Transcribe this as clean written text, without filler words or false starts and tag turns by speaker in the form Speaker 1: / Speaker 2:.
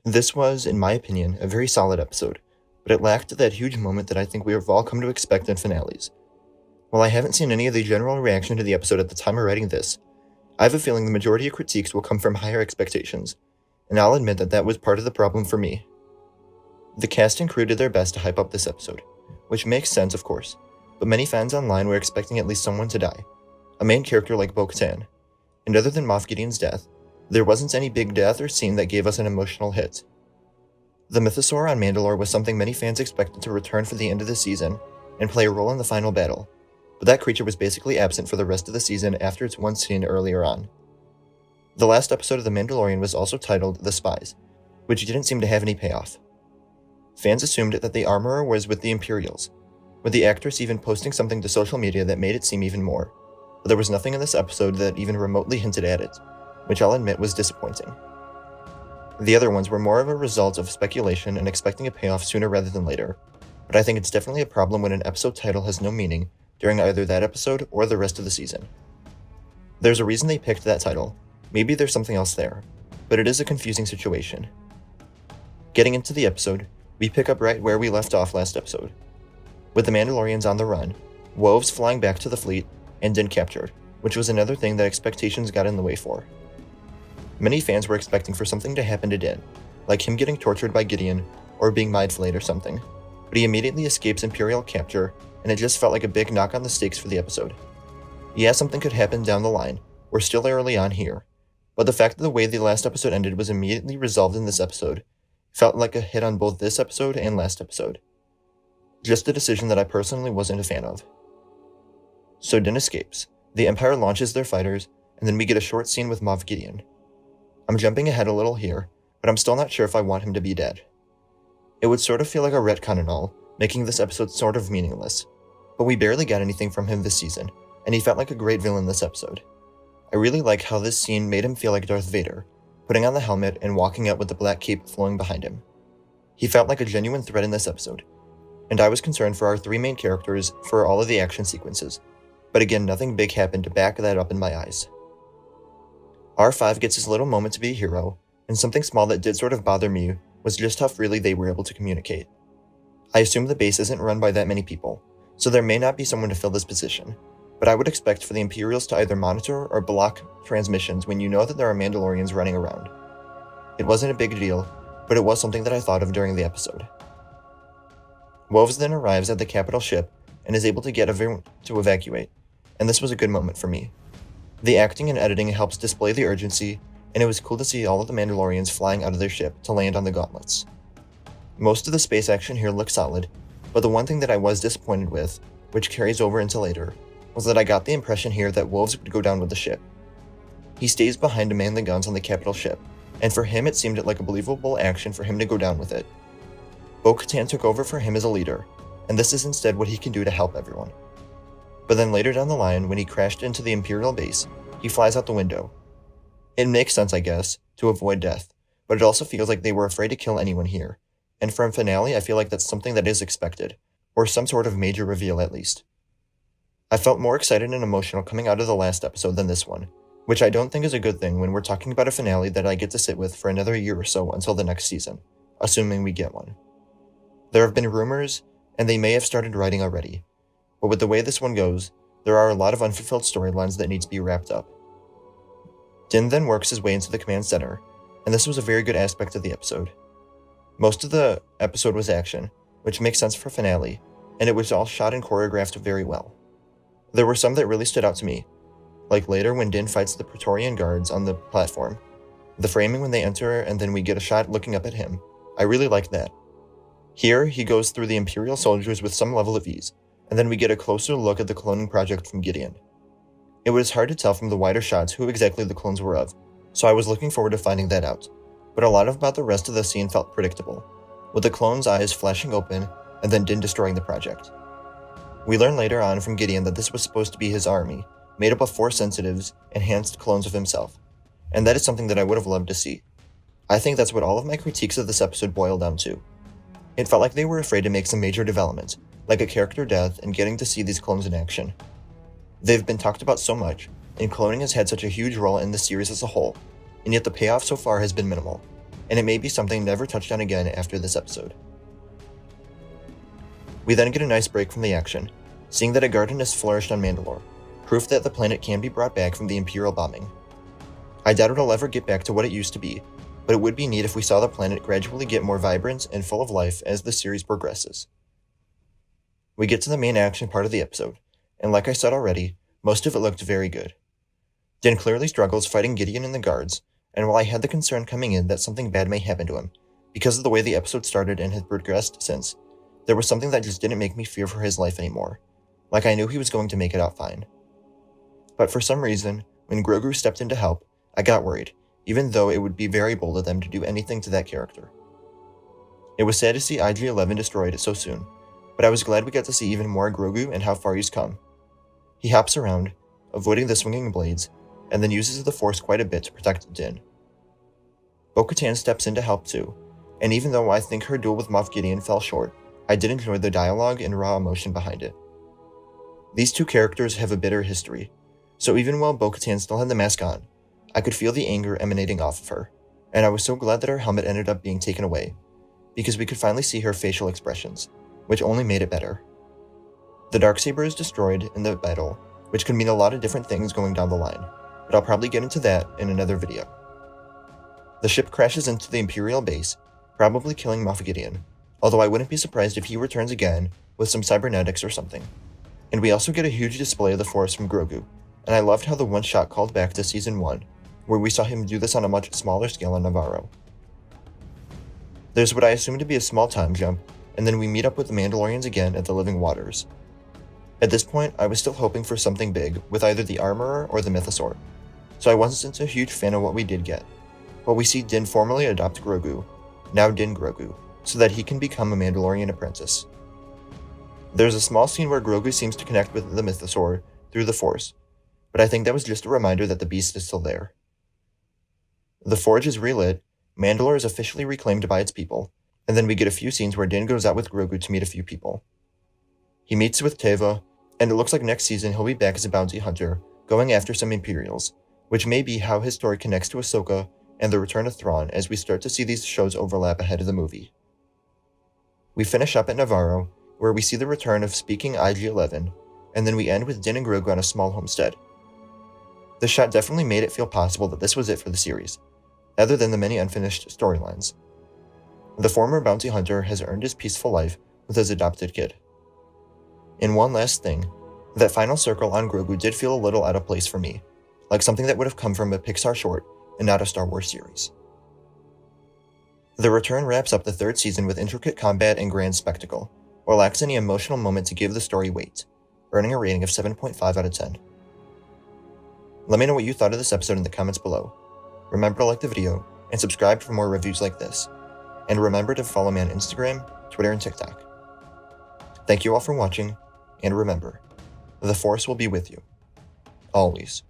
Speaker 1: This was, in my opinion, a very solid episode, but it lacked that huge moment that I think we have all come to expect in finales. While I haven't seen any of the general reaction to the episode at the time of writing this, I have a feeling the majority of critiques will come from higher expectations, and I'll admit that that was part of the problem for me. The cast and crew did their best to hype up this episode, which makes sense of course, but many fans online were expecting at least someone to die, a main character like Bo-Katan, and other than Moff Gideon's death, there wasn't any big death or scene that gave us an emotional hit. The Mythosaur on Mandalore was something many fans expected to return for the end of the season and play a role in the final battle, but that creature was basically absent for the rest of the season after its one scene earlier on. The last episode of The Mandalorian was also titled The Spies, which didn't seem to have any payoff. Fans assumed that the armorer was with the Imperials, with the actress even posting something to social media that made it seem even more, but there was nothing in this episode that even remotely hinted at it, which I'll admit was disappointing. The other ones were more of a result of speculation and expecting a payoff sooner rather than later, but I think it's definitely a problem when an episode title has no meaning during either that episode or the rest of the season. There's a reason they picked that title, maybe there's something else there, but it is a confusing situation. Getting into the episode, we pick up right where we left off last episode, with the Mandalorians on the run, wolves flying back to the fleet, and Din captured, which was another thing that expectations got in the way for. Many fans were expecting for something to happen to Din, like him getting tortured by Gideon or being mind-flayed or something, but he immediately escapes Imperial capture, and it just felt like a big knock on the stakes for the episode. Yeah, something could happen down the line, we're still early on here, but the fact that the way the last episode ended was immediately resolved in this episode felt like a hit on both this episode and last episode. Just a decision that I personally wasn't a fan of. So Din escapes, the Empire launches their fighters, and then we get a short scene with Moff Gideon. I'm jumping ahead a little here, but I'm still not sure if I want him to be dead. It would sort of feel like a retcon and all, making this episode sort of meaningless, but we barely got anything from him this season, and he felt like a great villain this episode. I really like how this scene made him feel like Darth Vader, putting on the helmet and walking out with the black cape flowing behind him. He felt like a genuine threat in this episode, and I was concerned for our three main characters for all of the action sequences, but again nothing big happened to back that up in my eyes. R5 gets his little moment to be a hero, and something small that did sort of bother me was just how freely they were able to communicate. I assume the base isn't run by that many people, so there may not be someone to fill this position, but I would expect for the Imperials to either monitor or block transmissions when you know that there are Mandalorians running around. It wasn't a big deal, but it was something that I thought of during the episode. Wolves then arrives at the capital ship and is able to get everyone to evacuate, and this was a good moment for me. The acting and editing helps display the urgency, and it was cool to see all of the Mandalorians flying out of their ship to land on the gauntlets. Most of the space action here looked solid, but the one thing that I was disappointed with, which carries over into later, was that I got the impression here that Wolves would go down with the ship. He stays behind to man the guns on the capital ship, and for him it seemed like a believable action for him to go down with it. Bo-Katan took over for him as a leader, and this is instead what he can do to help everyone. But then later down the line, when he crashed into the Imperial base, he flies out the window. It makes sense, I guess, to avoid death, but it also feels like they were afraid to kill anyone here, and for a finale I feel like that's something that is expected, or some sort of major reveal at least. I felt more excited and emotional coming out of the last episode than this one, which I don't think is a good thing when we're talking about a finale that I get to sit with for another year or so until the next season, assuming we get one. There have been rumors, and they may have started writing already, but with the way this one goes, there are a lot of unfulfilled storylines that need to be wrapped up. Din then works his way into the command center, and this was a very good aspect of the episode. Most of the episode was action, which makes sense for a finale, and it was all shot and choreographed very well. There were some that really stood out to me, like later when Din fights the Praetorian guards on the platform. The framing when they enter and then we get a shot looking up at him, I really liked that. Here, he goes through the Imperial soldiers with some level of ease, and then we get a closer look at the cloning project from Gideon. It was hard to tell from the wider shots who exactly the clones were of, so I was looking forward to finding that out, but a lot about the rest of the scene felt predictable, with the clones' eyes flashing open and then Din destroying the project. We learn later on from Gideon that this was supposed to be his army, made up of Force sensitives, enhanced clones of himself, and that is something that I would have loved to see. I think that's what all of my critiques of this episode boil down to. It felt like they were afraid to make some major development, like a character death and getting to see these clones in action. They've been talked about so much, and cloning has had such a huge role in the series as a whole, and yet the payoff so far has been minimal, and it may be something never touched on again after this episode. We then get a nice break from the action, seeing that a garden has flourished on Mandalore, proof that the planet can be brought back from the Imperial bombing. I doubt it'll ever get back to what it used to be, but it would be neat if we saw the planet gradually get more vibrant and full of life as the series progresses. We get to the main action part of the episode, and like I said already, most of it looked very good. Din clearly struggles fighting Gideon and the guards, and while I had the concern coming in that something bad may happen to him, because of the way the episode started and has progressed since, there was something that just didn't make me fear for his life anymore, like I knew he was going to make it out fine. But for some reason, when Grogu stepped in to help, I got worried, even though it would be very bold of them to do anything to that character. It was sad to see IG-11 destroyed so soon, but I was glad we got to see even more Grogu and how far he's come. He hops around, avoiding the swinging blades, and then uses the Force quite a bit to protect Din. Bo-Katan steps in to help too, and even though I think her duel with Moff Gideon fell short, I did enjoy the dialogue and raw emotion behind it. These two characters have a bitter history, so even while Bo-Katan still had the mask on, I could feel the anger emanating off of her, and I was so glad that her helmet ended up being taken away, because we could finally see her facial expressions, which only made it better. The Darksaber is destroyed in the battle, which could mean a lot of different things going down the line, but I'll probably get into that in another video. The ship crashes into the Imperial base, probably killing Moff Gideon, although I wouldn't be surprised if he returns again with some cybernetics or something. And we also get a huge display of the Force from Grogu, and I loved how the one shot called back to Season 1, where we saw him do this on a much smaller scale on Navarro. There's what I assume to be a small time jump, and then we meet up with the Mandalorians again at the Living Waters. At this point, I was still hoping for something big with either the Armorer or the Mythosaur, so I wasn't a huge fan of what we did get. But we see Din formally adopt Grogu, now Din Grogu, so that he can become a Mandalorian apprentice. There's a small scene where Grogu seems to connect with the Mythosaur through the Force, but I think that was just a reminder that the beast is still there. The Forge is relit, Mandalore is officially reclaimed by its people, and then we get a few scenes where Din goes out with Grogu to meet a few people. He meets with Teva, and it looks like next season he'll be back as a bounty hunter, going after some Imperials, which may be how his story connects to Ahsoka and the Return of Thrawn as we start to see these shows overlap ahead of the movie. We finish up at Navarro, where we see the return of speaking IG-11, and then we end with Din and Grogu on a small homestead. The shot definitely made it feel possible that this was it for the series, other than the many unfinished storylines. The former bounty hunter has earned his peaceful life with his adopted kid. And one last thing, that final circle on Grogu did feel a little out of place for me, like something that would have come from a Pixar short and not a Star Wars series. The return wraps up the third season with intricate combat and grand spectacle, or lacks any emotional moment to give the story weight, earning a rating of 7.5 out of 10. Let me know what you thought of this episode in the comments below. Remember to like the video and subscribe for more reviews like this. And remember to follow me on Instagram, Twitter, and TikTok. Thank you all for watching, and remember, the Force will be with you. Always.